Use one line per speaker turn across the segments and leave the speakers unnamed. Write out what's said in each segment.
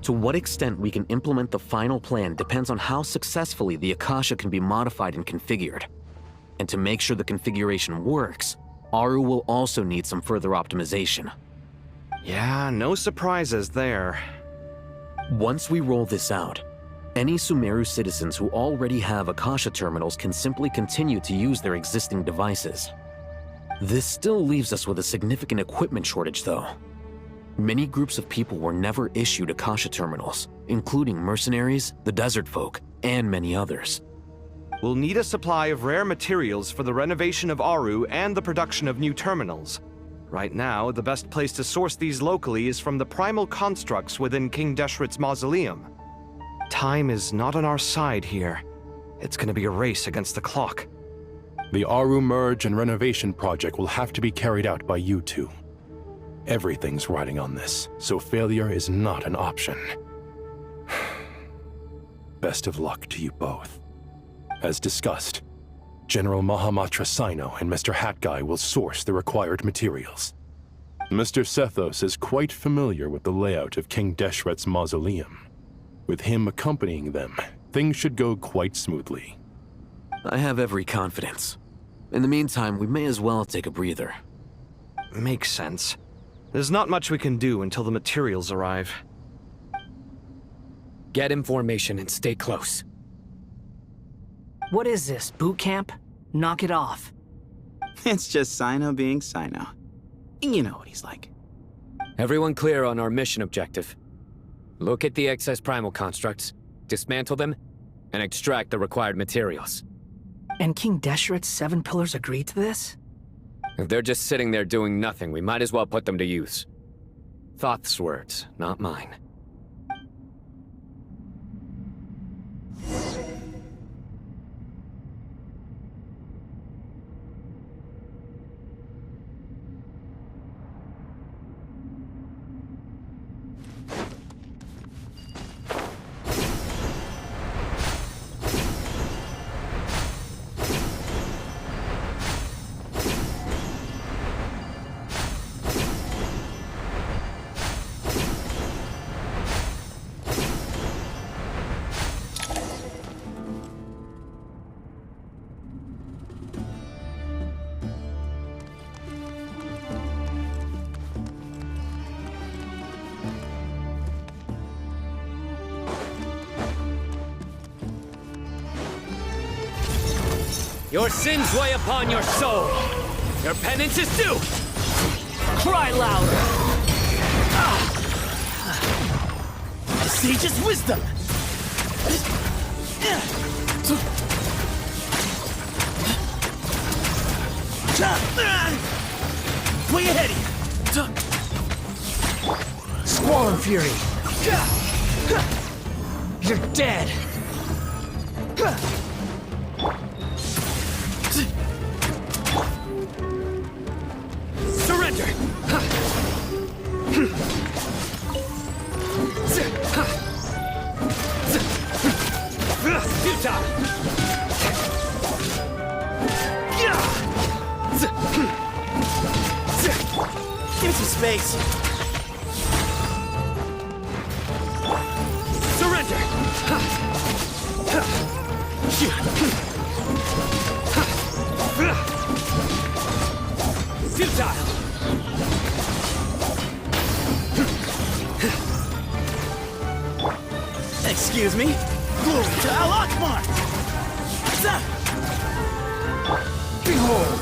To what extent we can implement the final plan depends on how successfully the Akasha can be modified and configured. And to make sure the configuration works, Aru will also need some further optimization.
Yeah, no surprises there.
Once we roll this out, any Sumeru citizens who already have Akasha terminals can simply continue to use their existing devices. This still leaves us with a significant equipment shortage, though. Many groups of people were never issued Akasha terminals, including mercenaries, the desert folk, and many others.
We'll need a supply of rare materials for the renovation of Aru and the production of new terminals. Right now, the best place to source these locally is from the primal constructs within King Deshret's mausoleum. Time is not on our side here. It's gonna be a race against the clock.
The Aru merge and renovation project will have to be carried out by you two. Everything's riding on this, so failure is not an option. Best of luck to you both. As discussed, General Mahamatra Sino and Mr. Hatguy will source the required materials. Mr. Sethos is quite familiar with the layout of King Deshret's mausoleum. With him accompanying them, things should go quite smoothly.
I have every confidence. In the meantime, we may as well take a breather.
Makes sense. There's not much we can do until the materials arrive.
Get information and stay close.
What is this, boot camp? Knock it off.
It's just Sino being Sino. You know what he's like.
Everyone clear on our mission objective. Look at the excess primal constructs, dismantle them, and extract the required materials.
And King Deshret's 7 pillars agreed to this?
If they're just sitting there doing nothing, we might as well put them to use. Thoth's words, not mine. Your sins weigh upon your soul. Your penance is due.
Cry louder! The sage's wisdom! Way ahead of you! Squall and Fury! You're dead!
Surrender! Futile!
Give me some space!
Surrender! Futile!
Excuse me? Glory to Al Akbar! Behold!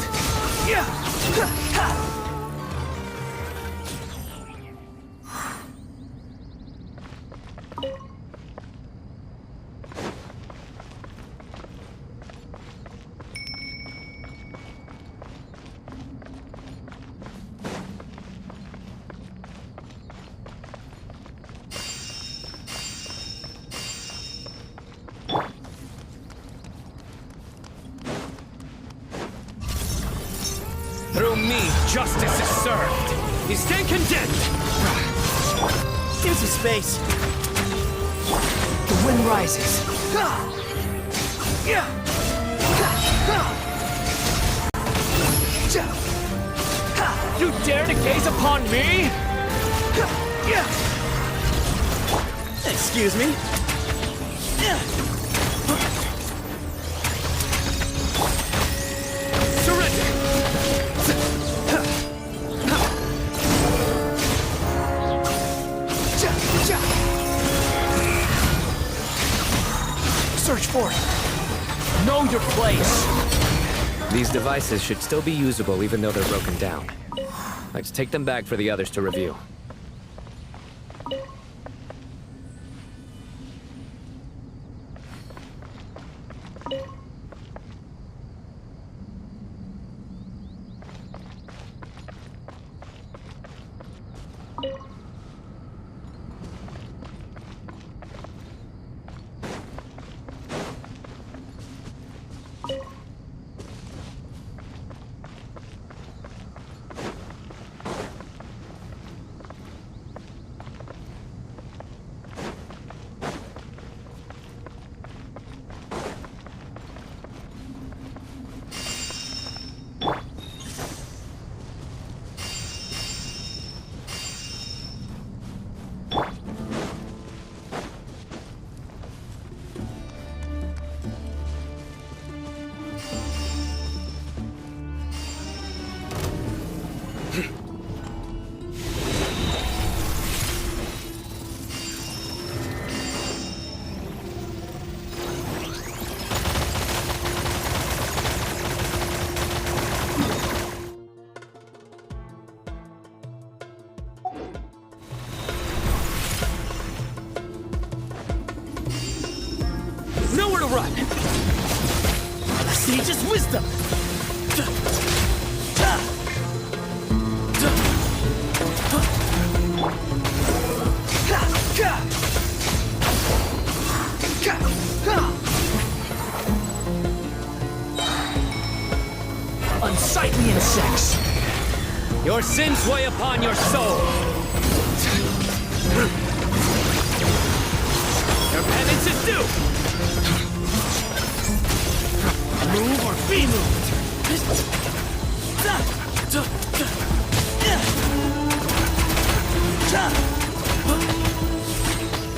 Through me, justice is served. You stand condemned.
Give me some space. The wind rises.
You dare to gaze upon me?
Excuse me?
Surrender!
Search for it. Know your place.
These devices should still be usable even though they're broken down. Let's take them back for the others to review.
Nowhere to run! Sage's wisdom! Unsightly insects!
Your sins weigh upon your soul! Your penance is due!
Move or be moved!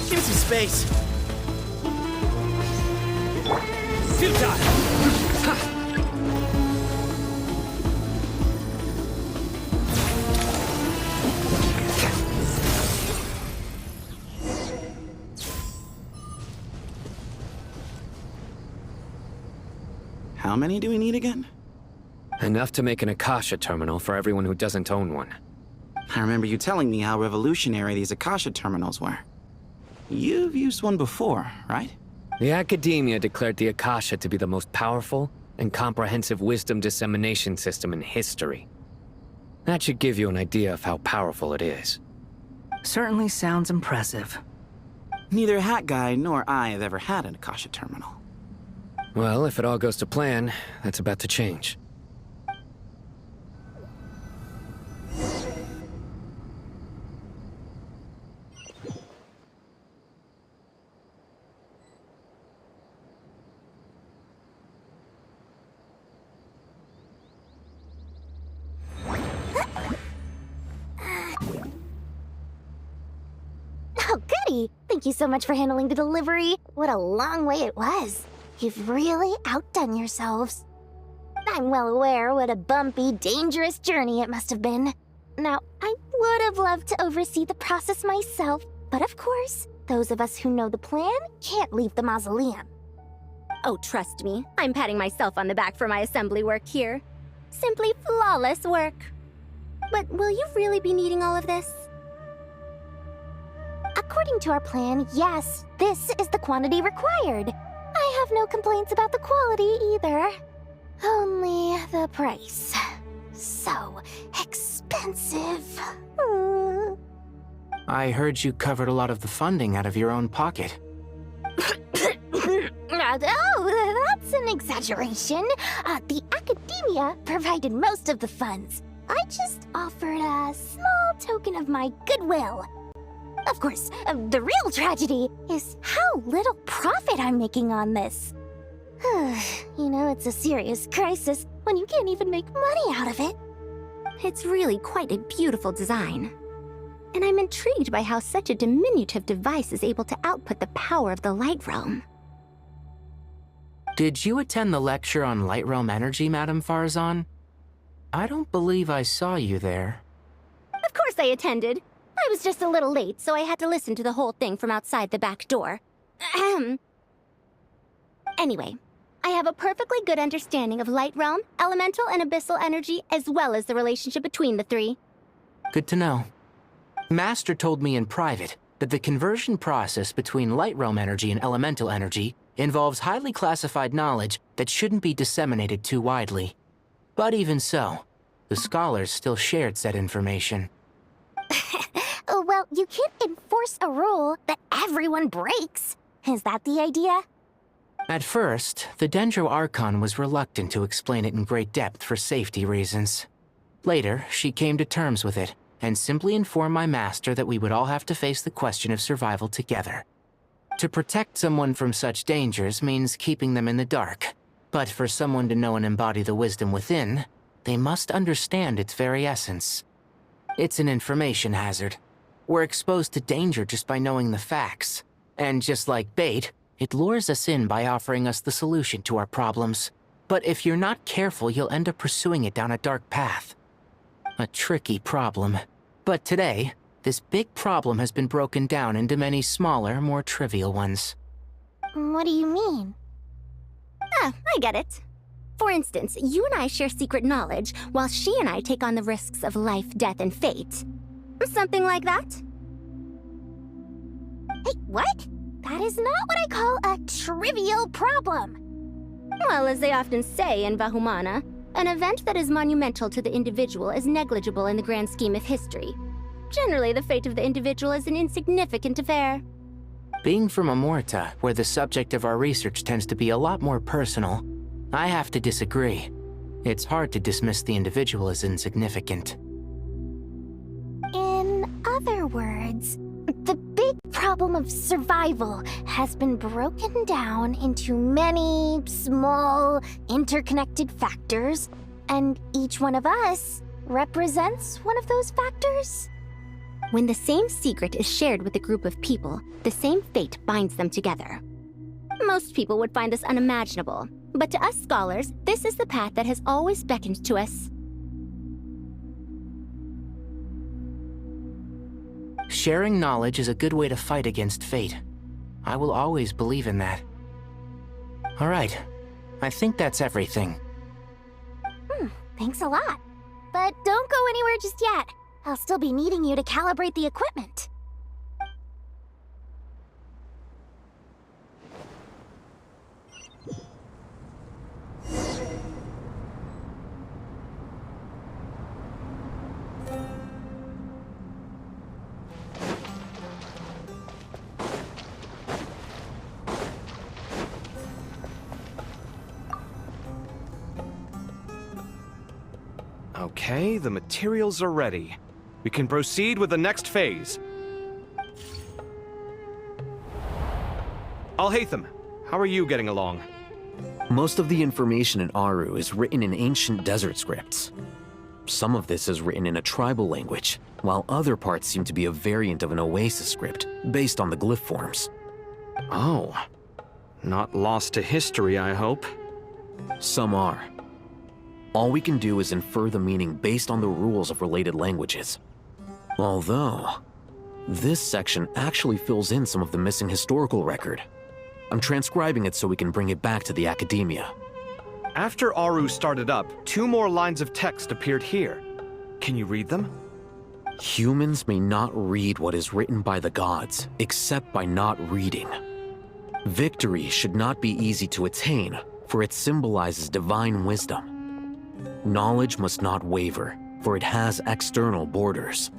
Give me some space.
Futile!
How many do we need again?
Enough to make an Akasha terminal for everyone who doesn't own one.
I remember you telling me how revolutionary these Akasha terminals were. You've used one before, right?
The Academia declared the Akasha to be the most powerful and comprehensive wisdom dissemination system in history. That should give you an idea of how powerful it is.
Certainly sounds impressive.
Neither Hat Guy nor I have ever had an Akasha terminal.
Well, if it all goes to plan, that's about to change.
Oh, goody! Thank you so much for handling the delivery. What a long way it was. You've really outdone yourselves. I'm well aware what a bumpy, dangerous journey it must have been. Now, I would have loved to oversee the process myself, but of course, those of us who know the plan can't leave the mausoleum.
Oh, trust me, I'm patting myself on the back for my assembly work here. Simply flawless work. But will you really be needing all of this?
According to our plan, yes, this is the quantity required. I have no complaints about the quality either. Only the price. So expensive.
I heard you covered a lot of the funding out of your own pocket.
Oh, that's an exaggeration. The Academia provided most of the funds. I just offered a small token of my goodwill. Of course, the real tragedy is how little profit I'm making on this. You know, it's a serious crisis when you can't even make money out of it.
It's really quite a beautiful design. And I'm intrigued by how such a diminutive device is able to output the power of the Light Realm.
Did you attend the lecture on Light Realm energy, Madame Farzan? I don't believe I saw you there.
Of course I attended. I was just a little late, so I had to listen to the whole thing from outside the back door. Ahem. Anyway, I have a perfectly good understanding of Light Realm, elemental and abyssal energy, as well as the relationship between the three.
Good to know. Master told me in private that the conversion process between Light Realm energy and elemental energy involves highly classified knowledge that shouldn't be disseminated too widely. But even so, the scholars still shared said information.
Well, you can't enforce a rule that everyone breaks. Is that the idea?
At first, the Dendro Archon was reluctant to explain it in great depth for safety reasons. Later, she came to terms with it, and simply informed my master that we would all have to face the question of survival together. To protect someone from such dangers means keeping them in the dark, but for someone to know and embody the wisdom within, they must understand its very essence. It's an information hazard. We're exposed to danger just by knowing the facts, and just like bait, it lures us in by offering us the solution to our problems. But if you're not careful, you'll end up pursuing it down a dark path. A tricky problem. But today, this big problem has been broken down into many smaller, more trivial ones.
What do you mean?
Ah, I get it. For instance, you and I share secret knowledge, while she and I take on the risks of life, death, and fate. Something like that?
Hey, what? That is not what I call a trivial problem.
Well, as they often say in Vahumana, an event that is monumental to the individual is negligible in the grand scheme of history. Generally, the fate of the individual is an insignificant affair.
Being from Amorta, where the subject of our research tends to be a lot more personal, I have to disagree. It's hard to dismiss the individual as insignificant.
In other words, the big problem of survival has been broken down into many small, interconnected factors, and each one of us represents one of those factors?
When the same secret is shared with a group of people, the same fate binds them together. Most people would find this unimaginable, but to us scholars, this is the path that has always beckoned to us.
Sharing knowledge is a good way to fight against fate. I will always believe in that. All right, I think that's everything.
Thanks a lot. But don't go anywhere just yet. I'll still be needing you to calibrate the equipment.
Okay, the materials are ready. We can proceed with the next phase. Al-Haytham, how are you getting along?
Most of the information in Aru is written in ancient desert scripts. Some of this is written in a tribal language, while other parts seem to be a variant of an Oasis script, based on the glyph forms.
Oh. Not lost to history, I hope.
Some are. All we can do is infer the meaning based on the rules of related languages. Although, this section actually fills in some of the missing historical record. I'm transcribing it so we can bring it back to the academia.
After Aru started up, 2 more lines of text appeared here. Can you read them?
Humans may not read what is written by the gods, except by not reading. Victory should not be easy to attain, for it symbolizes divine wisdom. Knowledge must not waver, for it has external borders.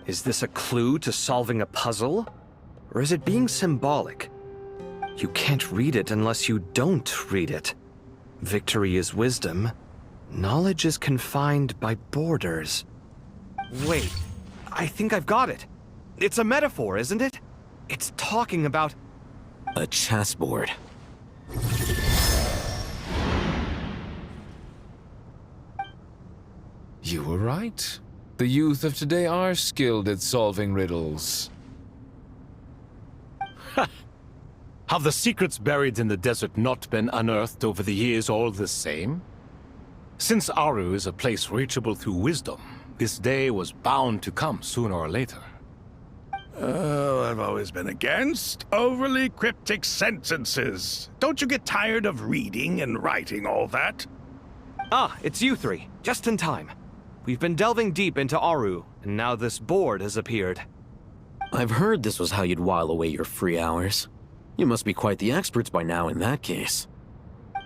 Is this a clue to solving a puzzle? Or is it being symbolic? You can't read it unless you don't read it. Victory is wisdom. Knowledge is confined by borders. Wait, I think I've got it. It's a metaphor, isn't it? It's talking about...
A chessboard.
You were right. The youth of today are skilled at solving riddles.
Have the secrets buried in the desert not been unearthed over the years all the same? Since Aru is a place reachable through wisdom, this day was bound to come sooner or later.
Oh, I've always been against overly cryptic sentences. Don't you get tired of reading and writing all that?
Ah, it's you three. Just in time. We've been delving deep into Aru, and now this board has appeared.
I've heard this was how you'd while away your free hours. You must be quite the experts by now in that case.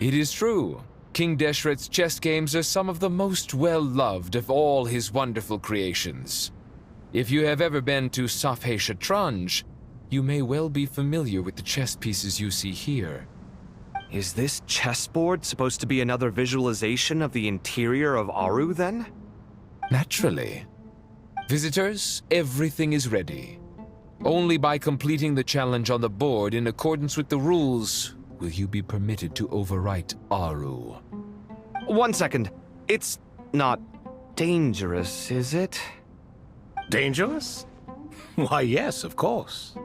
It is true. King Deshret's chess games are some of the most well-loved of all his wonderful creations. If you have ever been to Safhe Shatranj, you may well be familiar with the chess pieces you see here.
Is this chessboard supposed to be another visualization of the interior of Aru, then?
Naturally. Visitors, everything is ready. Only by completing the challenge on the board in accordance with the rules will you be permitted to overwrite Aru.
1 second. It's not dangerous, is it?
Dangerous? Why, yes, of course.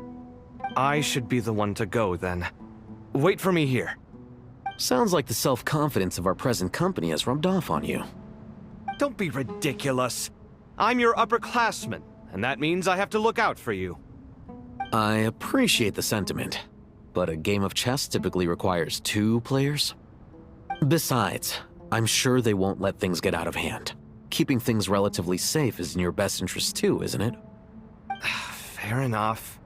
I should be the one to go, then. Wait for me here.
Sounds like the self-confidence of our present company has rubbed off on you.
Don't be ridiculous. I'm your upperclassman, and that means I have to look out for you.
I appreciate the sentiment, but a game of chess typically requires 2 players. Besides, I'm sure they won't let things get out of hand. Keeping things relatively safe is in your best interest too, isn't it?
Fair enough.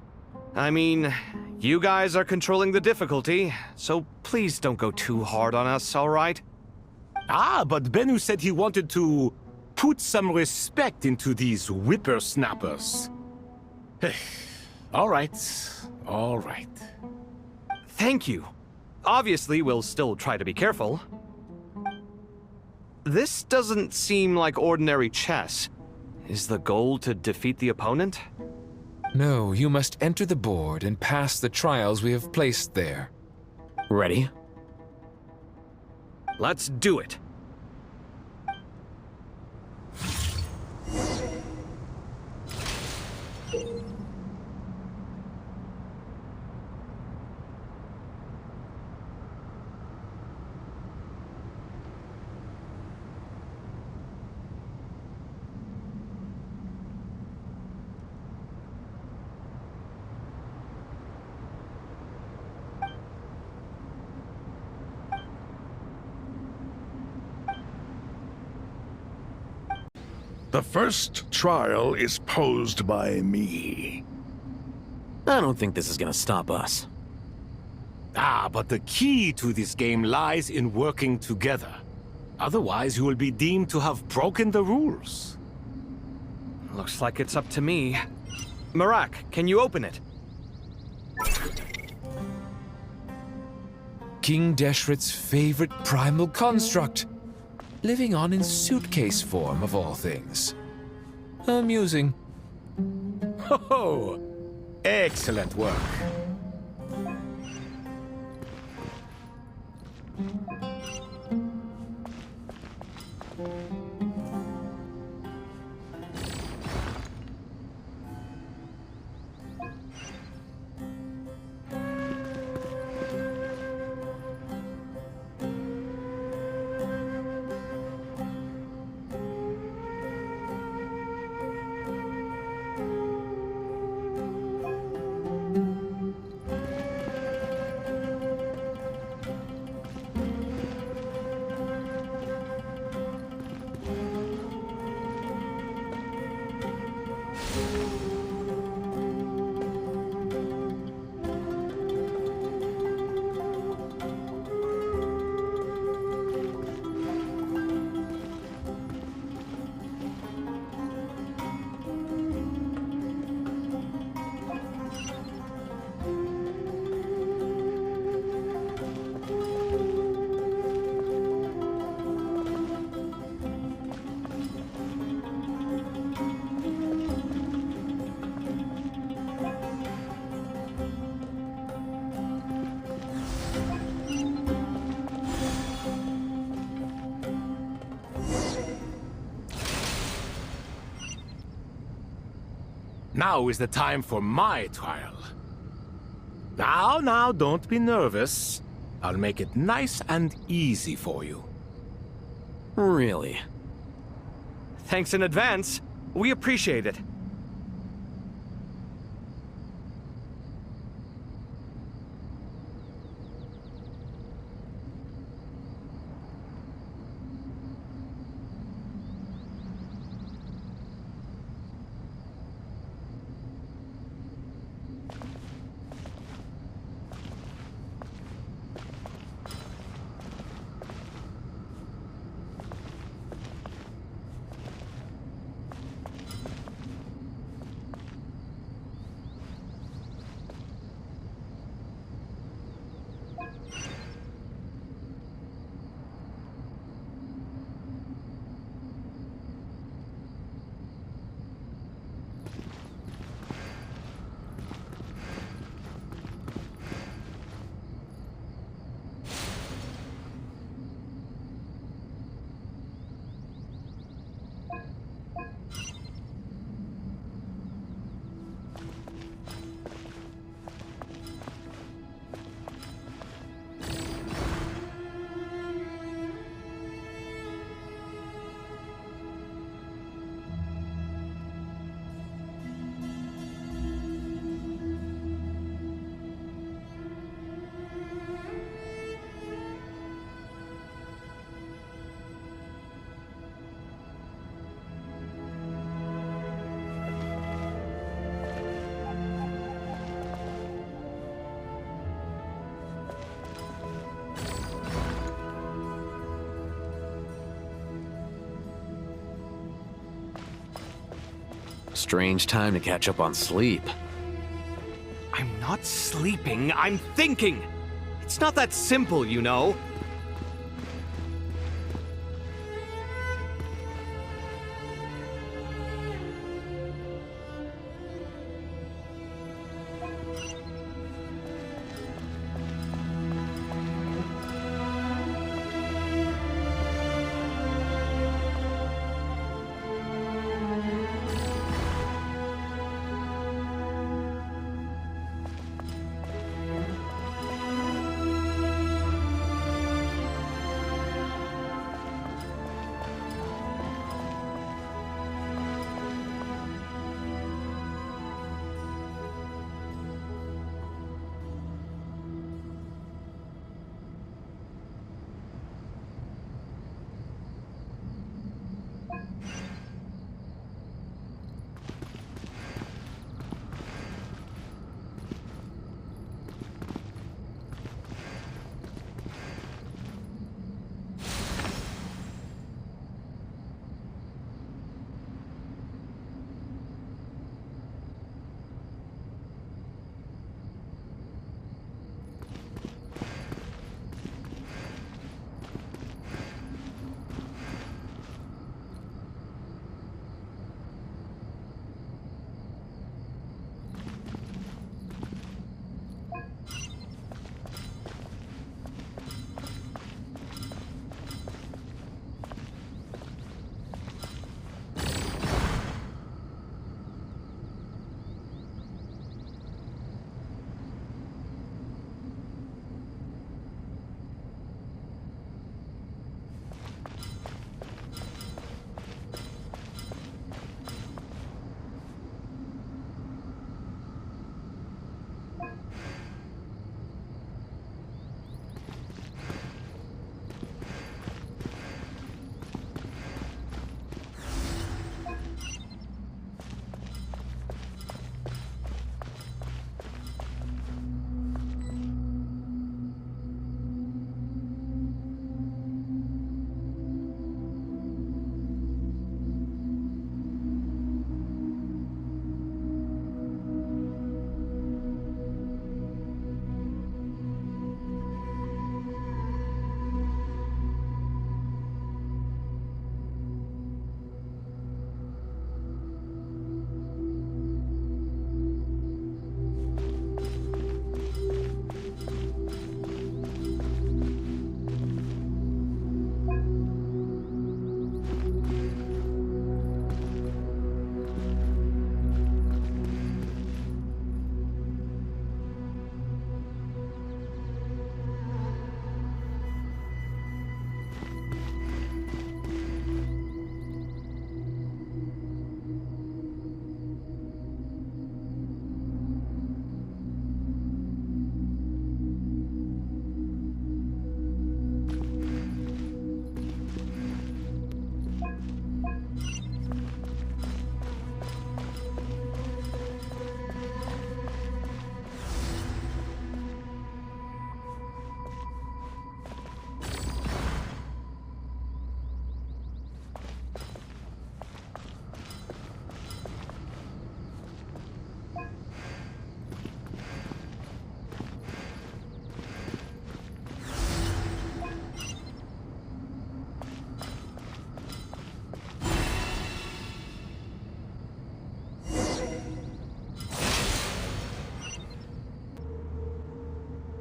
I mean, you guys are controlling the difficulty, so please don't go too hard on us, all right?
Ah, but Bennu said he wanted to put some respect into these whippersnappers. All right, all right.
Thank you. Obviously, we'll still try to be careful. This doesn't seem like ordinary chess. Is the goal to defeat the opponent?
No, you must enter the board and pass the trials we have placed there.
Ready?
Let's do it.
The first trial is posed by me.
I don't think this is gonna stop us.
Ah, but the key to this game lies in working together. Otherwise, you will be deemed to have broken the rules.
Looks like it's up to me. Marak, can you open it?
King Deshret's favorite primal construct. Living on in suitcase form, of all things. Amusing.
Oh, excellent work. Now is the time for my trial. Now, don't be nervous. I'll make it nice and easy for you.
Really?
Thanks in advance. We appreciate it.
Strange time to catch up on sleep.
I'm not sleeping, I'm thinking! It's not that simple, you know.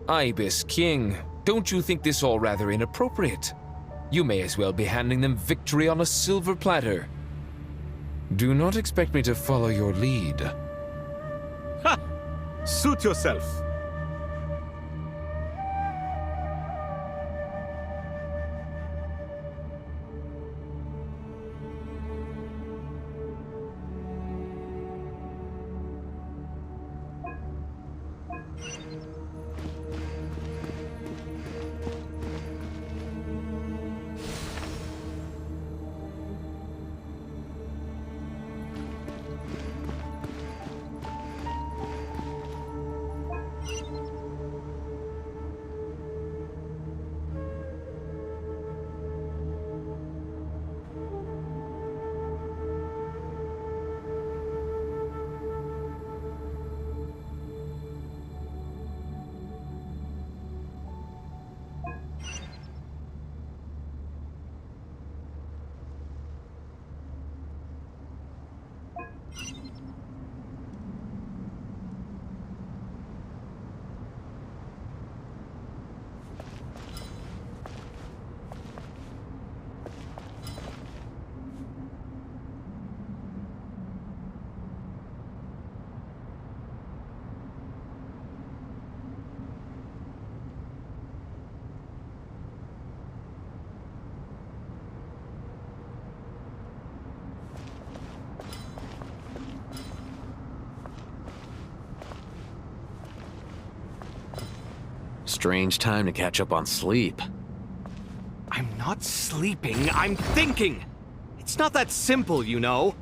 Ibis King, don't you think this all rather inappropriate? You may as well be handing them victory on a silver platter. Do not expect me to follow your lead.
Ha! Suit yourself.
Strange time to catch up on sleep.
I'm not sleeping, I'm thinking! It's not that simple, you know.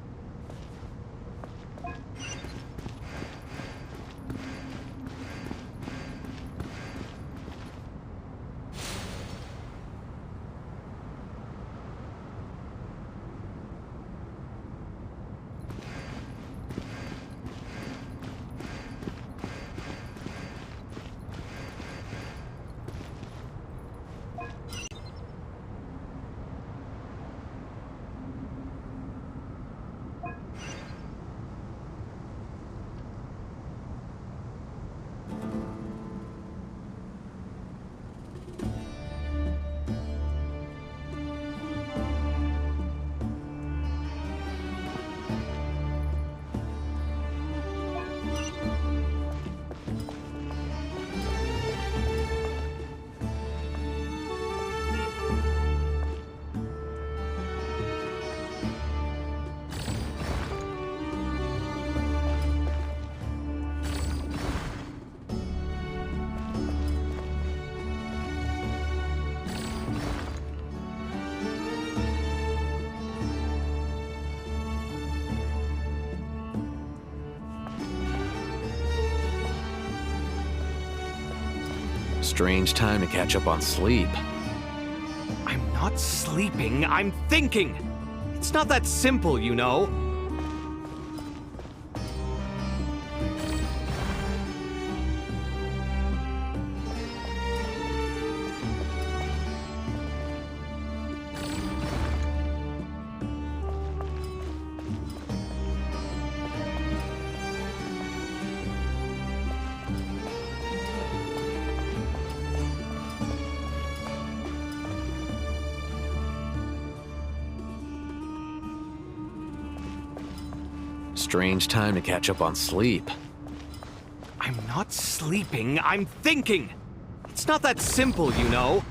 Strange time to catch up on sleep.
I'm not sleeping, I'm thinking! It's not that simple, you know.
Strange time to catch up on sleep.
I'm not sleeping, I'm thinking! It's not that simple, you know.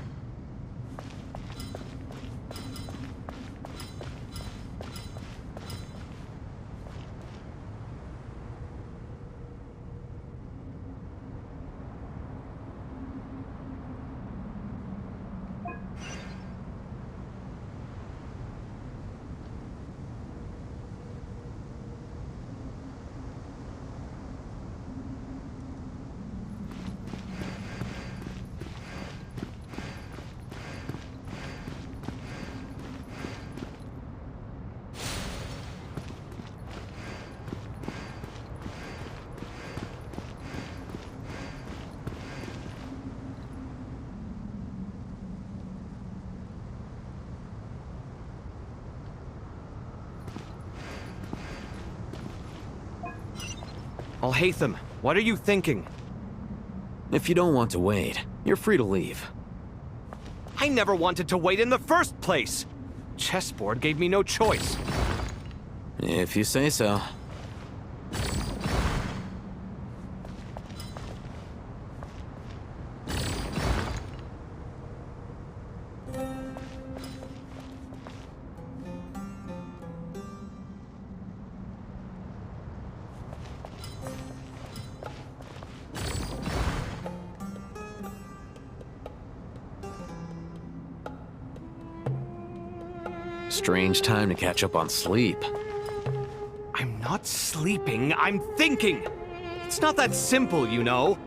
Alhaitham, what are you thinking?
If you don't want to wait, you're free to leave.
I never wanted to wait in the first place! Chessboard gave me no choice.
If you say so. Strange time to catch up on sleep.
I'm not sleeping, I'm thinking! It's not that simple, you know.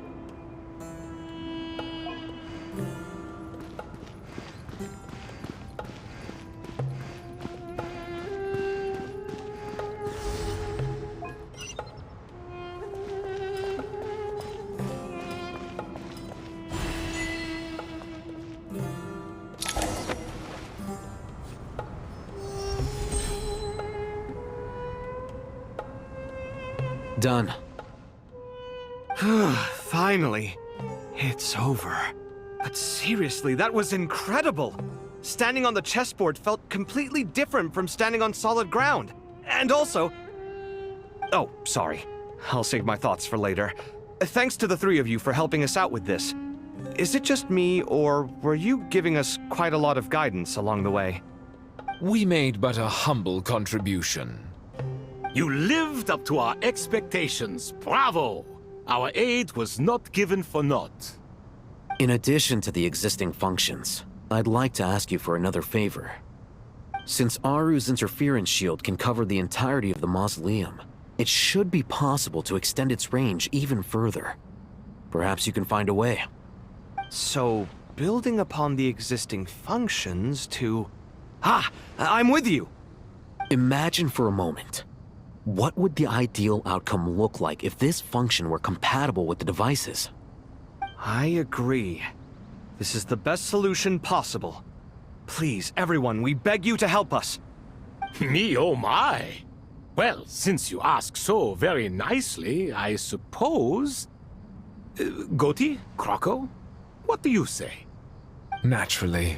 Done.
Finally. It's over. But seriously, that was incredible! Standing on the chessboard felt completely different from standing on solid ground. And also... Oh, sorry. I'll save my thoughts for later. Thanks to the three of you for helping us out with this. Is it just me, or were you giving us quite a lot of guidance along the way?
We made but a humble contribution.
You lived up to our expectations. Bravo! Our aid was not given for naught.
In addition to the existing functions, I'd like to ask you for another favor. Since Aru's interference shield can cover the entirety of the mausoleum, it should be possible to extend its range even further. Perhaps you can find a way.
So, building upon the existing functions to... Ah! I'm with you!
Imagine for a moment. What would the ideal outcome look like if this function were compatible with the devices?
I agree. This is the best solution possible. Please, everyone, we beg you to help us.
Me, oh my! Well, since you ask so very nicely, I suppose... Goti? Kroko? What do you say?
Naturally.